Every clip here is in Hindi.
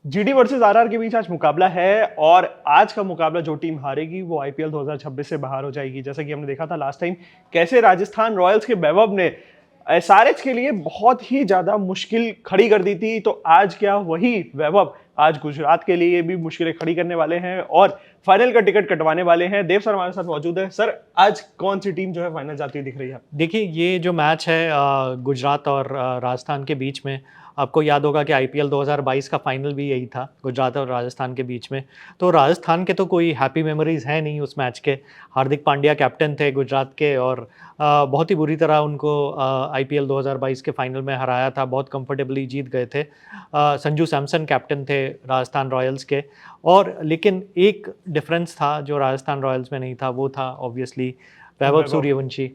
जीडी वर्सेस आरआर के बीच आज मुकाबला है और आज का मुकाबला जो टीम हारेगी वो आईपीएल 2026 से बाहर हो जाएगी। जैसा कि हमने देखा था लास्ट टाइम कैसे राजस्थान रॉयल्स के वैभव ने एसआरएच के लिए बहुत ही ज्यादा मुश्किल खड़ी कर दी थी, तो आज क्या वही वैभव आज गुजरात के लिए भी मुश्किलें खड़ी करने वाले हैं और फाइनल का टिकट कटवाने वाले हैं। देव सर हमारे साथ मौजूद है। सर, आज कौन सी टीम जो है फाइनल जाती हुई दिख रही है? देखिए, ये जो मैच है गुजरात और राजस्थान के बीच में, आपको याद होगा कि आईपीएल 2022 का फाइनल भी यही था, गुजरात और राजस्थान के बीच में। तो राजस्थान के तो कोई हैप्पी मेमोरीज हैं नहीं उस मैच के। हार्दिक पांड्या कैप्टन थे गुजरात के और बहुत ही बुरी तरह उनको आईपीएल 2022 के फाइनल में हराया था, बहुत कंफर्टेबली जीत गए थे। संजू सैमसन कैप्टन थे राजस्थान रॉयल्स के। और लेकिन एक डिफरेंस था जो राजस्थान रॉयल्स में नहीं था, वो था ऑब्वियसली वैभव सूर्यवंशी।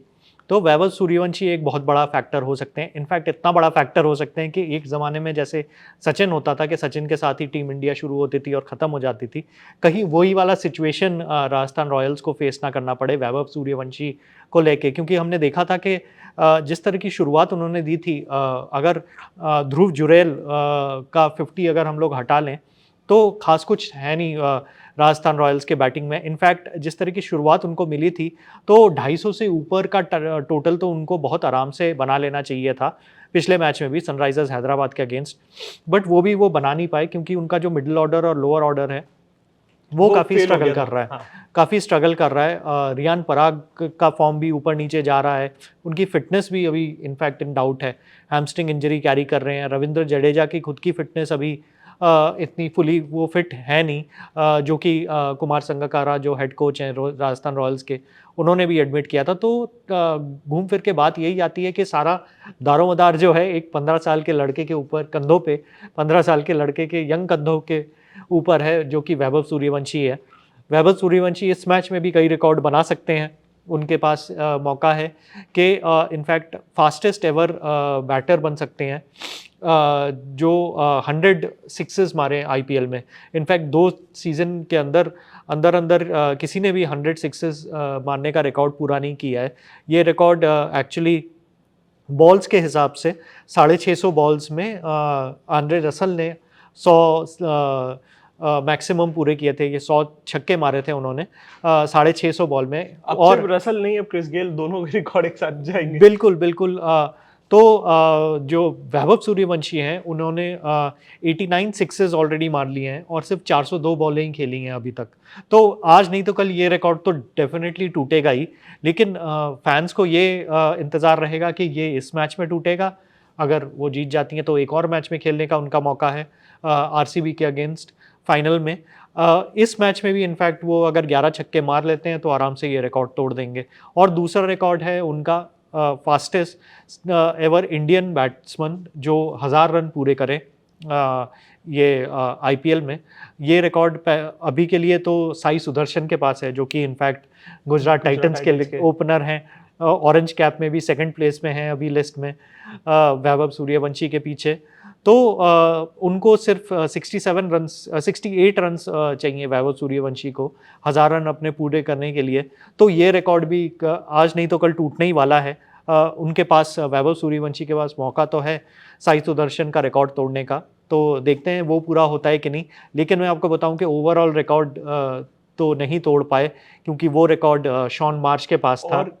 तो वैभव सूर्यवंशी एक बहुत बड़ा फैक्टर हो सकते हैं। इनफैक्ट इतना बड़ा फैक्टर हो सकते हैं कि एक ज़माने में जैसे सचिन होता था कि सचिन के साथ ही टीम इंडिया शुरू होती थी और ख़त्म हो जाती थी, कहीं वही वाला सिचुएशन राजस्थान रॉयल्स को फेस ना करना पड़े वैभव सूर्यवंशी को लेके। क्योंकि हमने देखा था कि जिस तरह की शुरुआत उन्होंने दी थी, अगर ध्रुव जुरैल का 50 अगर हम लोग हटा लें तो खास कुछ है नहीं राजस्थान रॉयल्स के बैटिंग में। इनफैक्ट जिस तरह की शुरुआत उनको मिली थी तो 250 से ऊपर का टोटल तो उनको बहुत आराम से बना लेना चाहिए था पिछले मैच में भी सनराइजर्स हैदराबाद के अगेंस्ट। बट वो बना नहीं पाए क्योंकि उनका जो मिडिल ऑर्डर और लोअर ऑर्डर है वो काफ़ी स्ट्रगल कर रहा है। हाँ। काफ़ी स्ट्रगल कर रहा है। रियान पराग का फॉर्म भी ऊपर नीचे जा रहा है, उनकी फिटनेस भी अभी इनफैक्ट इन डाउट है, हैमस्ट्रिंग इंजरी कैरी कर रहे हैं। रविंद्र जडेजा की खुद की फिटनेस अभी इतनी फुली वो फिट है नहीं, जो कि कुमार संगकारा जो हेड कोच हैं राजस्थान रॉयल्स के, उन्होंने भी एडमिट किया था। तो घूम फिर के बात यही आती है कि सारा दारोमदार जो है एक 15 साल के लड़के के ऊपर कंधों पे, 15 साल के लड़के के यंग कंधों के ऊपर है, जो कि वैभव सूर्यवंशी है। वैभव सूर्यवंशी इस मैच में भी कई रिकॉर्ड बना सकते हैं, उनके पास मौका है कि इनफैक्ट फास्टेस्ट एवर बैटर बन सकते हैं जो 100 सिक्सेस मारे आईपीएल में। इनफैक्ट 2 सीज़न के अंदर अंदर किसी ने भी 100 सिक्सेस मारने का रिकॉर्ड पूरा नहीं किया है। ये रिकॉर्ड एक्चुअली बॉल्स के हिसाब से 650 बॉल्स में आंद्रे रसल ने 100 मैक्सिमम पूरे किए थे। ये 100 छक्के मारे थे उन्होंने 650 बॉल में। अब और सिर्फ रसल नहीं, अब क्रिस गेल, दोनों के रिकॉर्ड एक साथ जाएंगे। बिल्कुल बिल्कुल। तो जो वैभव सूर्यवंशी हैं उन्होंने 89 सिक्सेस ऑलरेडी मार लिए हैं और सिर्फ 402 बॉलें ही खेली हैं अभी तक। तो आज नहीं तो कल ये रिकॉर्ड तो डेफिनेटली टूटेगा ही। लेकिन फैंस को ये इंतज़ार रहेगा कि ये इस मैच में टूटेगा। अगर वो जीत जाती हैं तो एक और मैच में खेलने का उनका मौका है आरसीबी के अगेंस्ट फाइनल में। इस मैच में भी इनफैक्ट वो अगर 11 छक्के मार लेते हैं तो आराम से ये रिकॉर्ड तोड़ देंगे। और दूसरा रिकॉर्ड है उनका फास्टेस्ट एवर इंडियन बैट्समैन जो 1000 रन पूरे करे ये आईपीएल में। ये रिकॉर्ड अभी के लिए तो साई सुदर्शन के पास है, जो कि इनफैक्ट गुजरात टाइटंस के ओपनर हैं। ऑरेंज कैप में भी सेकंड प्लेस में हैं अभी लिस्ट में वैभव सूर्यवंशी के पीछे। तो उनको सिर्फ 68 रन्स चाहिए वैभव सूर्यवंशी को 1000 रन अपने पूरे करने के लिए। तो ये रिकॉर्ड भी आज नहीं तो कल टूटने ही वाला है। उनके पास, वैभव सूर्यवंशी के पास मौका तो है साई सुदर्शन का रिकॉर्ड तोड़ने का। तो देखते हैं वो पूरा होता है कि नहीं। लेकिन मैं आपको बताऊं कि ओवरऑल रिकॉर्ड तो नहीं तोड़ पाए क्योंकि वो रिकॉर्ड शॉन मार्श के पास था। और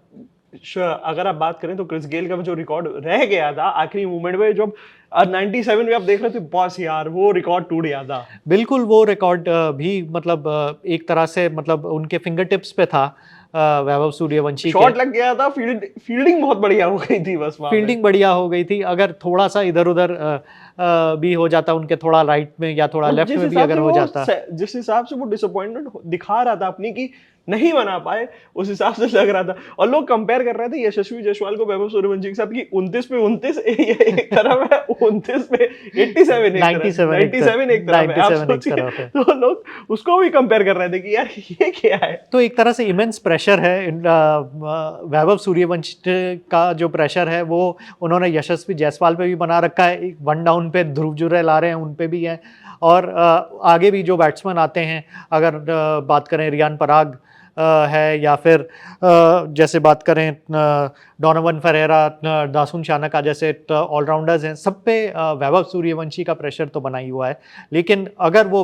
अगर आप बात करें तो क्रिस गेल का जो रिकॉर्ड रह गया था आखिरी मोमेंट में, जब 97 में आप देख रहे थे, बॉस यार वो रिकॉर्ड टूट गया था। बिल्कुल, वो रिकॉर्ड भी मतलब एक तरह से मतलब उनके फिंगर टिप्स पे था वैभव सूर्यवंशी के। शॉट लग गया था, फील्डिंग बहुत बढ़िया हो गई थी, बस फील्डिंग बढ़िया हो गई थी। अगर थोड़ा सा इधर उधर भी हो जाता उनके, थोड़ा राइट में या थोड़ा लेफ्ट में भी अगर हो जाता, जिस हिसाब से वो डिसअपॉइंटमेंट दिखा रहा था अपनी की नहीं बना पाए, उस हिसाब से लग रहा था। और लोग कंपेयर कर रहे थे यशस्वी जायसवाल को वैभव सूर्यवंशी के साथ कि 29 पे 29 एक तरफ है, 29 पे 87 एक तरफ है। तो लोग उसको भी कंपेयर कर रहे थे कि यार ये क्या है। तो एक तरह से इमेंस प्रेशर है वैभव सूर्यवंशी का। जो प्रेशर है वो उन्होंने यशस्वी जायसवाल पे भी बना रखा है, 1 डाउन पे ध्रुव जुरैल आ रहे हैं उन पे भी है। और आगे भी जो बैट्समैन आते हैं, अगर बात करें रियान पराग है, या फिर जैसे बात करें डोनोवन फरेरा, दासुन शानका जैसे ऑलराउंडर्स हैं, सब पे वैभव सूर्यवंशी का प्रेशर तो बना ही हुआ है। लेकिन अगर वो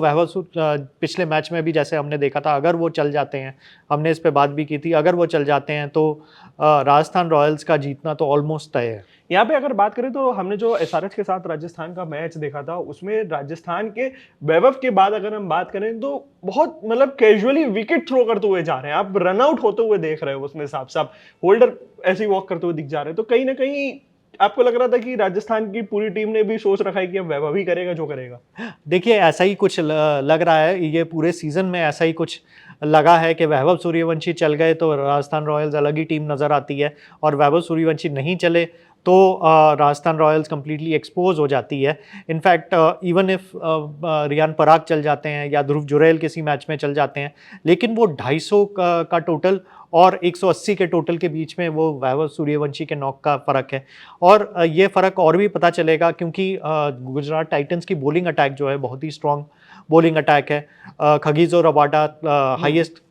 पिछले मैच में भी जैसे हमने देखा था, अगर वो चल जाते हैं, हमने इस पे बात भी की थी, अगर वो चल जाते हैं तो राजस्थान रॉयल्स का जीतना तो ऑलमोस्ट तय है। यहाँ पे अगर बात करें तो हमने जो एसआरएच के साथ राजस्थान का मैच देखा था, उसमें राजस्थान के वैभव के बाद अगर हम बात करें तो बहुत मतलब कैजुअली विकेट थ्रो करते हुए जा रहे हैं, आप रन आउट होते हुए देख रहे हो, उसमें साफ साफ होल्डर ऐसे ही वॉक करते हुए दिख जा रहे हैं। तो कहीं ना कहीं आपको लग रहा था कि राजस्थान की पूरी टीम ने भी सोच रखा है कि अब वैभव ही करेगा जो करेगा। देखिए, ऐसा ही कुछ लग रहा है, ये पूरे सीजन में ऐसा ही कुछ लगा है कि वैभव सूर्यवंशी चल गए तो राजस्थान रॉयल्स अलग ही टीम नज़र आती है, और वैभव सूर्यवंशी नहीं चले तो राजस्थान रॉयल्स कंप्लीटली एक्सपोज हो जाती है। In fact even if Riyan Parag चल जाते हैं या ध्रुव जुरैल किसी मैच में चल जाते हैं, लेकिन वो 250 का टोटल और 180 के टोटल के बीच में वो वैभव सूर्यवंशी के नॉक का फ़र्क है। और ये फ़र्क और भी पता चलेगा क्योंकि गुजरात टाइटन्स की बॉलिंग अटैक जो है बहुत ही स्ट्रॉन्ग बॉलिंग अटैक है। Kagiso Rabada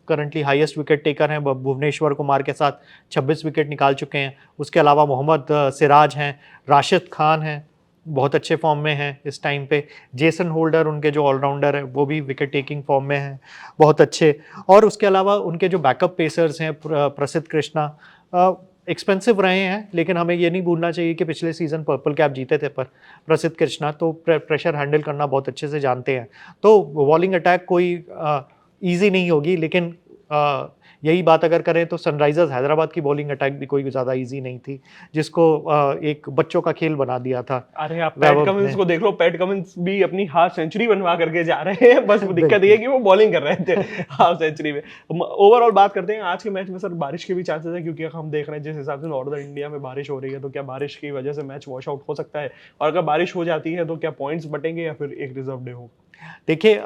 currently highest wicket taker हैं, भुवनेश्वर कुमार के साथ 26 विकेट निकाल चुके हैं। उसके अलावा मोहम्मद सिराज हैं, राशिद खान हैं, बहुत अच्छे फॉर्म में हैं इस टाइम पे। जेसन होल्डर उनके जो ऑलराउंडर हैं वो भी विकेट टेकिंग फॉर्म में हैं, बहुत अच्छे। और उसके अलावा उनके जो बैकअप पेसर्स हैं, प्रसिद्ध कृष्णा, एक्सपेंसिव रहे हैं, लेकिन हमें ये नहीं भूलना चाहिए कि पिछले सीज़न पर्पल कैप जीते थे, पर प्रसिद्ध कृष्णा तो प्रेशर हैंडल करना बहुत अच्छे से जानते हैं। तो बॉलिंग अटैक कोई ईजी नहीं होगी, लेकिन यही बात अगर करें तो सनराइजर्स हैदराबाद की बॉलिंग अटैक भी कोई ज़्यादा इजी नहीं थी, जिसको एक बच्चों का खेल बना दिया था। अरे आप पैट कमिंस को देख लो, पैट कमिंस भी अपनी हाफ सेंचुरी बनवा करके जा रहे हैं, बस दिक्कत ये है कि वो बॉलिंग कर रहे थे हाफ सेंचुरी में। ओवरऑल बात करते हैं आज के मैच में, सर बारिश के भी चांसेस है, क्योंकि हम देख रहे हैं जिस हिसाब से नॉर्दर्न इंडिया में बारिश हो रही है, तो क्या बारिश की वजह से मैच वॉश आउट हो सकता है? और अगर बारिश हो जाती है तो क्या पॉइंट्स बटेंगे या फिर एक रिजर्व डे होगा? देखिए,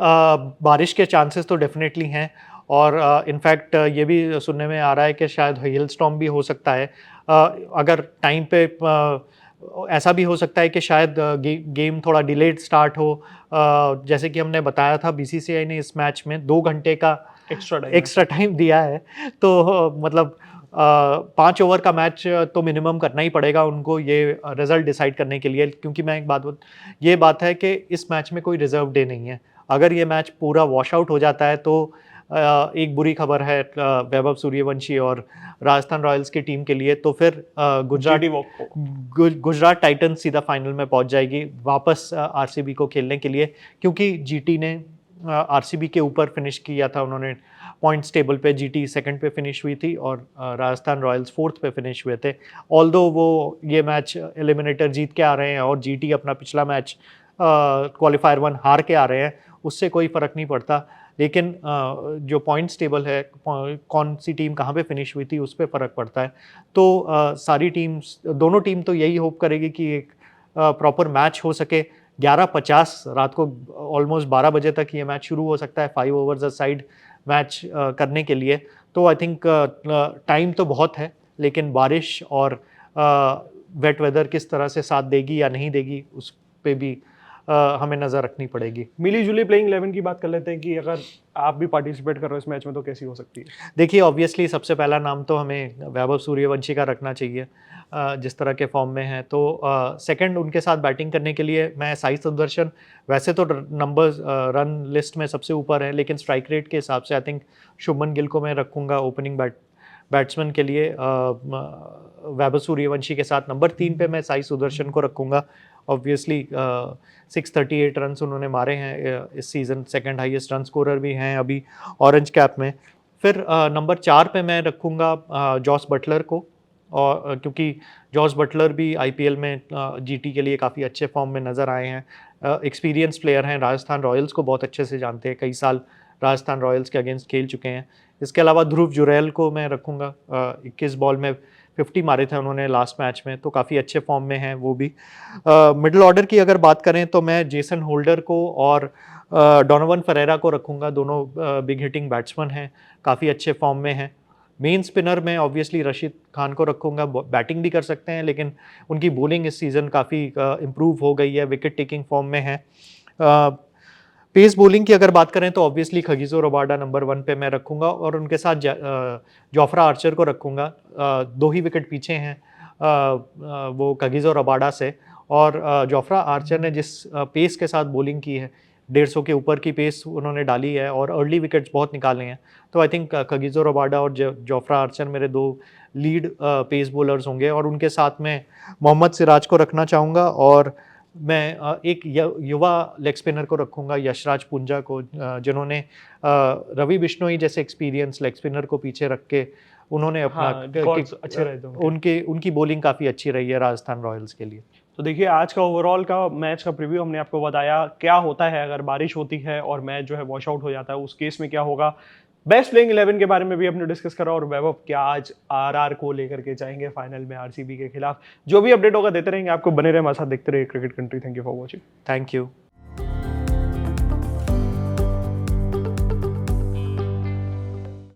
बारिश के चांसेस तो डेफिनेटली हैं, और इनफैक्ट ये भी सुनने में आ रहा है कि शायद हेल स्टॉर्म भी हो सकता है। अगर टाइम पे ऐसा भी हो सकता है कि शायद गेम थोड़ा डिलेड स्टार्ट हो। जैसे कि हमने बताया था, बीसीसीआई ने इस मैच में 2 घंटे का एक्स्ट्रा टाइम दिया है, तो मतलब 5 ओवर का मैच तो मिनिमम करना ही पड़ेगा उनको ये रिजल्ट डिसाइड करने के लिए। क्योंकि मैं एक ये बात है कि इस मैच में कोई रिजर्व डे नहीं है। अगर ये मैच पूरा वॉश आउट हो जाता है तो एक बुरी खबर है वैभव सूर्यवंशी और राजस्थान रॉयल्स की टीम के लिए। तो फिर गुजरात टाइटन्स सीधा फाइनल में पहुंच जाएगी वापस आरसीबी को खेलने के लिए, क्योंकि जीटी ने आरसीबी के ऊपर फिनिश किया था। उन्होंने पॉइंट्स टेबल पे जीटी सेकंड पे फिनिश हुई थी और राजस्थान रॉयल्स 4th पे फिनिश हुए थे। ऑल्दो वो ये मैच एलिमिनेटर जीत के आ रहे हैं और जीटी अपना पिछला मैच क्वालिफायर 1 हार के आ रहे हैं, उससे कोई फ़र्क नहीं पड़ता। लेकिन जो पॉइंट्स टेबल है, कौन सी टीम कहाँ पे फिनिश हुई थी, उस पर फ़र्क पड़ता है। तो सारी टीम्स, दोनों टीम तो यही होप करेगी कि एक प्रॉपर मैच हो सके। 11:50 रात को ऑलमोस्ट 12 बजे तक ये मैच शुरू हो सकता है 5 ओवर्स अ साइड मैच करने के लिए। तो आई थिंक टाइम तो बहुत है, लेकिन बारिश और वेट वेदर किस तरह से साथ देगी या नहीं देगी, उस पे भी हमें नज़र रखनी पड़ेगी। मिली जुली प्लेइंग 11 की बात कर लेते हैं कि अगर आप भी पार्टिसिपेट कर रहे हो इस मैच में तो कैसी हो सकती है? देखिए, ऑब्वियसली सबसे पहला नाम तो हमें वैभव सूर्यवंशी का रखना चाहिए, जिस तरह के फॉर्म में है। तो सेकंड उनके साथ बैटिंग करने के लिए मैं साई सुदर्शन, वैसे तो नंबर्स रन लिस्ट में सबसे ऊपर है, लेकिन स्ट्राइक रेट के हिसाब से आई थिंक शुभमन गिल को मैं रखूँगा ओपनिंग बैट्समैन के लिए। वैभव सूर्यवंशी के साथ नंबर 3 पे मैं साई सुदर्शन को रखूँगा। ऑब्वियसली 638 रन उन्होंने मारे हैं इस season, second highest run scorer भी हैं अभी ऑरेंज कैप में। फिर नंबर 4 पे मैं रखूँगा जॉस बटलर को, और क्योंकि जॉस बटलर भी आईपीएल में जीटी के लिए काफ़ी अच्छे फॉर्म में नज़र आए हैं, एक्सपीरियंस प्लेयर हैं, राजस्थान रॉयल्स को बहुत अच्छे से जानते हैं, कई साल राजस्थान रॉयल्स के अगेंस्ट खेल चुके हैं। इसके अलावा ध्रुव जुरैल को मैं रखूँगा, 21 बॉल में 50 मारे थे उन्होंने लास्ट मैच में, तो काफ़ी अच्छे फॉर्म में हैं वो भी। मिडिल ऑर्डर की अगर बात करें तो मैं जेसन होल्डर को और डोनोवन फरेरा को रखूँगा, दोनों बिग हिटिंग बैट्समैन हैं, काफ़ी अच्छे फॉर्म में हैं। मेन स्पिनर में ऑब्वियसली रशीद खान को रखूँगा, बैटिंग भी कर सकते हैं, लेकिन उनकी बॉलिंग इस सीज़न काफ़ी इम्प्रूव हो गई है, विकेट टेकिंग फॉर्म में है। पेस बॉलिंग की अगर बात करें तो ऑब्वियसली खगीजो रबाडा नंबर 1 पे मैं रखूंगा और उनके साथ जोफ्रा आर्चर को रखूंगा। 2 ही विकेट पीछे हैं वो खगीजो रबाडा से। और जोफ्रा आर्चर ने जिस पेस के साथ बॉलिंग की है, 150 के ऊपर की पेस उन्होंने डाली है और अर्ली विकेट्स बहुत निकाले हैं, तो आई थिंक खगीजो रबाडा और जोफ्रा आर्चर मेरे 2 लीड पेस बॉलर्स होंगे। और उनके साथ में मोहम्मद सिराज को रखना चाहूँगा और मैं एक युवा लेग स्पिनर को रखूंगा, यशराज पुंजा को, जिन्होंने रवि बिश्नोई जैसे एक्सपीरियंस लेग स्पिनर को पीछे रख के उन्होंने अपना हाँ, रिकॉर्ड्स अच्छे रहे थे उनकी बॉलिंग काफ़ी अच्छी रही है राजस्थान रॉयल्स के लिए। तो देखिए आज का ओवरऑल का मैच का प्रीव्यू हमने आपको बताया, क्या होता है अगर बारिश होती है और मैच जो है वॉश आउट हो जाता है, उस केस में क्या होगा। बेस्ट प्लेइंग 11 के बारे में भी हमने डिस्कस करा और वैभव क्या आज आरआर को लेकर के जाएंगे फाइनल में आरसीबी के खिलाफ। जो भी अपडेट होगा देते रहेंगे आपको, बने रहे हमारे साथ, देखते रहिए cricket country. Thank you for watching. Thank you.